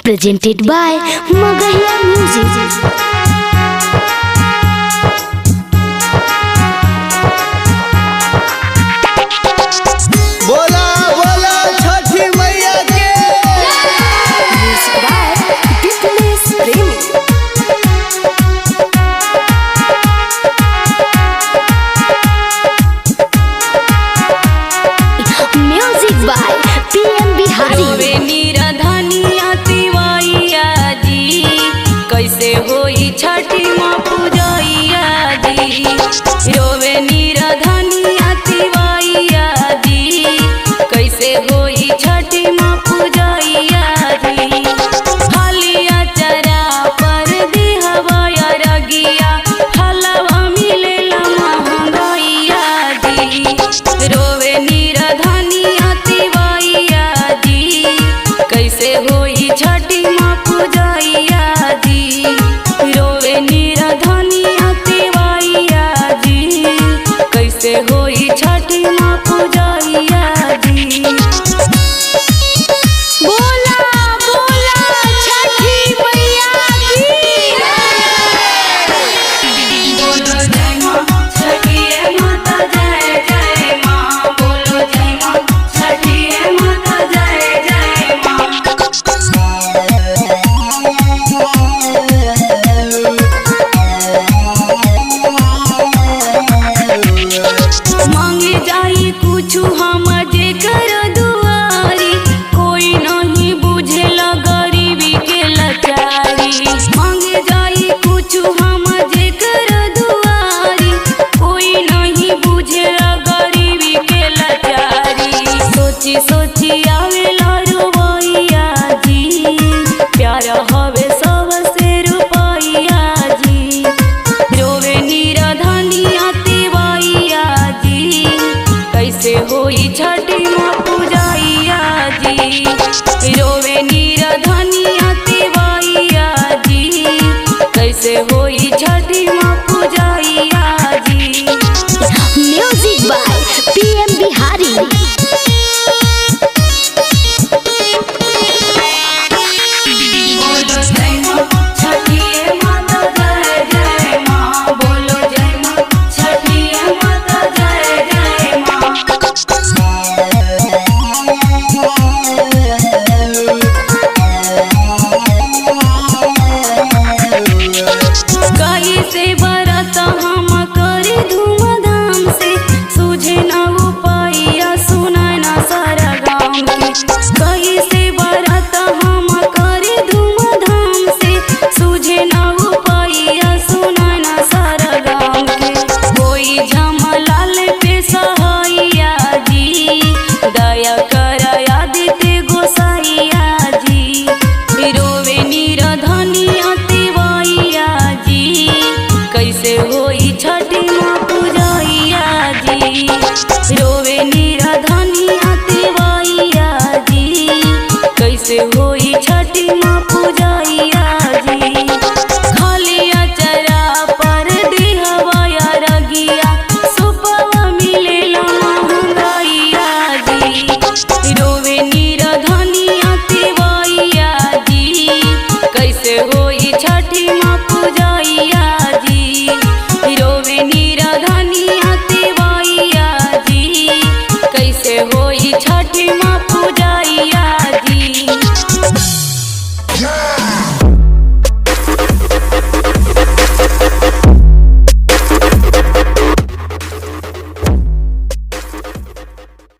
Presented by Magahiya Music. बोला बोला छठी मैया के Music by PM Bihari. रोवे निराधनिया तिवैया जी, कैसे होई छठी माँ पूजैया जी। रोवे निराधनिया तिवैया जी, कैसे होई छठी माँ पूजैया जी। हलिया चरा पर दिहवया रगिया, हलवा मिलेला महंगाइया जी। रोवे निराधनिया तिवैया जी, कैसे होई छठी माँ पूजैया जी। रोवे निराधनिया तिवैया जी, कैसे होई छठी माँ पूजैया जी। बोला बोला छठी मैया की। बोलो जय माँ छठी माता, जय जय माँ। बोलो जय माँ छठी माता, जय जय माँ। मांगे जाई कुछु हम जेकर दुआरी, कोई नहीं बुझेला गरीबी के लाचारी। मांगे जाई कुछु हम जेकर दुआरी, कोई नहीं बुझेला गरीबी के लाचारी। सोची सोची आवेला रुपैया जी, प्यार हवे सबसे रुपैया जी। रोवे निराधनिया तिवैया जी, कैसे होई छठी माँ पूजैया जी। रोवे निराधनिया तिवैया जी, कैसे होई छठी माँ पूजैया जी। Music by PM Bihari. बोलो जय माँ छठी माता, जय जय माँ। बोलो जय माँ छठी माता, जय जय माँ। कैसे बरत हम करी धूमधाम से, सूझे न उपाया सुनाय न सारा गाँव के। कैसे बरत हम करी धूमधाम से, सूझे न उपाया सुनाय न सारा गाँव के। कोई झमलाल पे सहैया जी, दया कर आदित्य गोसाइया जी। रोवे निराधनिया तिवैया जी, कैसे होई छठी माँ पूजैया जी। रोवे निराधनिया तिवैया जी, कैसे होई छठी माँ पूजैया जी। खाली